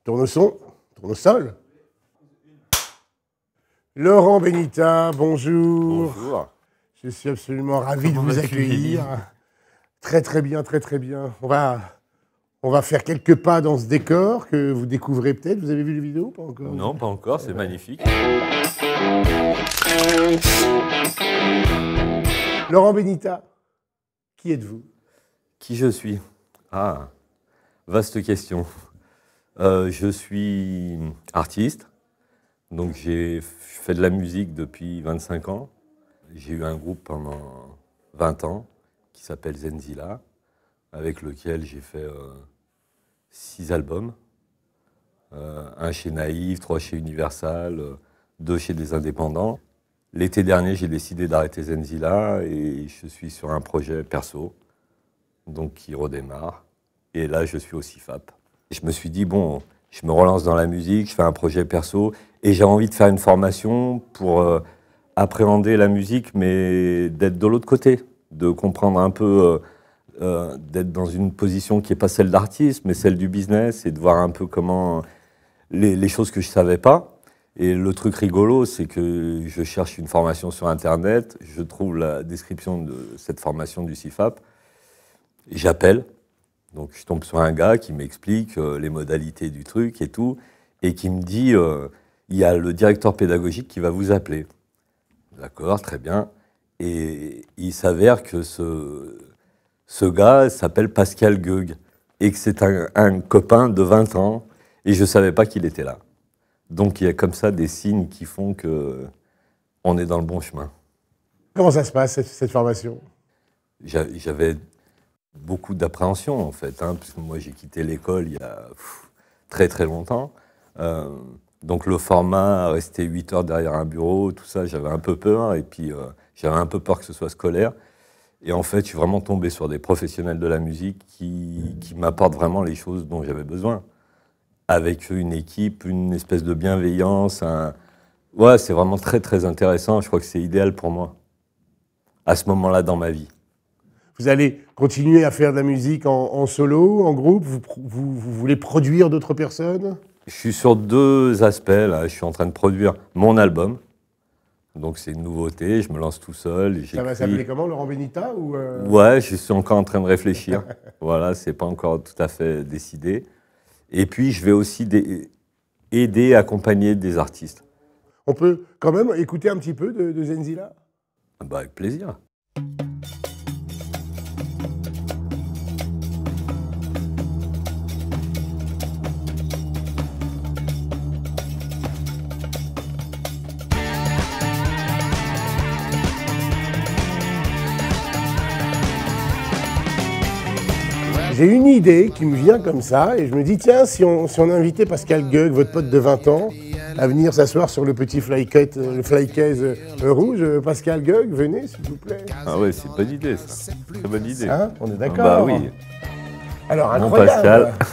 Tournesol. Laurent Benita, bonjour. Bonjour. Je suis absolument ravi de vous accueillir. Très très bien, très très bien. On va faire quelques pas dans ce décor que vous découvrez peut-être. Vous avez vu les vidéos? Pas encore? Non, pas encore, c'est magnifique. Laurent Benita, qui êtes-vous? Qui je suis? Ah, vaste question. Je suis artiste, donc j'ai fait de la musique depuis 25 ans. J'ai eu un groupe pendant 20 ans qui s'appelle Zenzilla, avec lequel j'ai fait 6 albums. 1 chez Naïve, 3 chez Universal, 2 chez des indépendants. L'été dernier, j'ai décidé d'arrêter Zenzilla et je suis sur un projet perso, donc qui redémarre. Et là, je suis au CIFAP. Je me suis dit, bon, je me relance dans la musique, je fais un projet perso et j'ai envie de faire une formation pour appréhender la musique, mais d'être de l'autre côté, de comprendre un peu, d'être dans une position qui n'est pas celle d'artiste, mais celle du business et de voir un peu comment les choses que je ne savais pas. Et le truc rigolo, c'est que je cherche une formation sur Internet, je trouve la description de cette formation du CIFAP, j'appelle, donc je tombe sur un gars qui m'explique les modalités du truc et tout, et qui me dit, il y a le directeur pédagogique qui va vous appeler. D'accord, très bien. Et il s'avère que ce gars s'appelle Pascal Goeg, et que c'est un copain de 20 ans, et je ne savais pas qu'il était là. Donc il y a comme ça des signes qui font qu'on est dans le bon chemin. Comment ça se passe, cette formation? J'avais beaucoup d'appréhension en fait, parce que moi j'ai quitté l'école il y a très très longtemps. Donc le format, rester 8 heures derrière un bureau, tout ça, j'avais un peu peur, et puis j'avais un peu peur que ce soit scolaire. Et en fait, je suis vraiment tombé sur des professionnels de la musique qui m'apportent vraiment les choses dont j'avais besoin. Avec une équipe, une espèce de bienveillance. Ouais, c'est vraiment très, très intéressant. Je crois que c'est idéal pour moi, à ce moment-là dans ma vie. Vous allez continuer à faire de la musique en solo, en groupe? Vous voulez produire d'autres personnes? Je suis sur 2 aspects, là. Je suis en train de produire mon album. Donc c'est une nouveauté, je me lance tout seul. Ça va s'appeler comment, Laurent Benita ou Ouais, je suis encore en train de réfléchir. Voilà, c'est pas encore tout à fait décidé. Et puis, je vais aussi aider, accompagner des artistes. On peut quand même écouter un petit peu de Zenzilla? Bah, avec plaisir. J'ai une idée qui me vient comme ça, et je me dis, tiens, si on invitait Pascal Goeg, votre pote de 20 ans, à venir s'asseoir sur le petit flycase rouge. Pascal Goeg, venez, s'il vous plaît. Ah ouais, c'est une bonne idée, ça. Très bonne idée. Hein, on est d'accord? Bah oui. Alors, Mon incroyable. Pascal.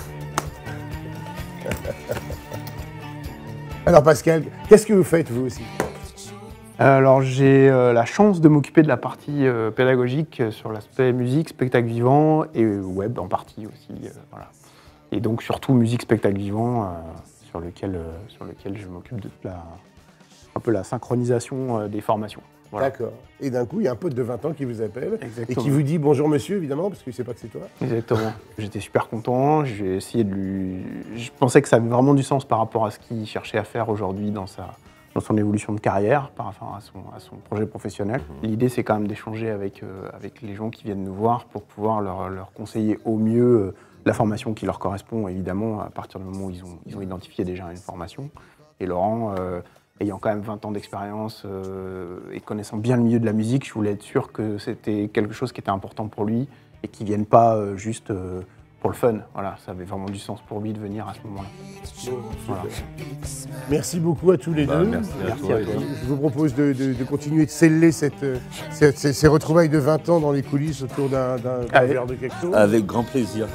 Alors, Pascal, qu'est-ce que vous faites, vous aussi? Alors j'ai la chance de m'occuper de la partie pédagogique sur l'aspect musique, spectacle vivant et web en partie aussi. Voilà. Et donc surtout musique, spectacle vivant sur lequel je m'occupe de un peu la synchronisation des formations. Voilà. D'accord. Et d'un coup, il y a un pote de 20 ans qui vous appelle. Exactement. Et qui vous dit bonjour monsieur, évidemment, parce qu'il ne sait pas que c'est toi. Exactement. J'étais super content, j'ai essayé de lui... Je pensais que ça avait vraiment du sens par rapport à ce qu'il cherchait à faire aujourd'hui dans son évolution de carrière, par rapport à son projet professionnel. L'idée, c'est quand même d'échanger avec les gens qui viennent nous voir pour pouvoir leur conseiller au mieux la formation qui leur correspond, évidemment, à partir du moment où ils ont identifié déjà une formation. Et Laurent, ayant quand même 20 ans d'expérience et connaissant bien le milieu de la musique, je voulais être sûr que c'était quelque chose qui était important pour lui et qu'il ne vienne pas juste pour le fun. Voilà, ça avait vraiment du sens pour lui de venir à ce moment-là. Voilà. Merci beaucoup à tous les deux. Merci à toi. Je vous propose de continuer de sceller ces retrouvailles de 20 ans dans les coulisses autour d'un verre de quelque chose. Avec grand plaisir.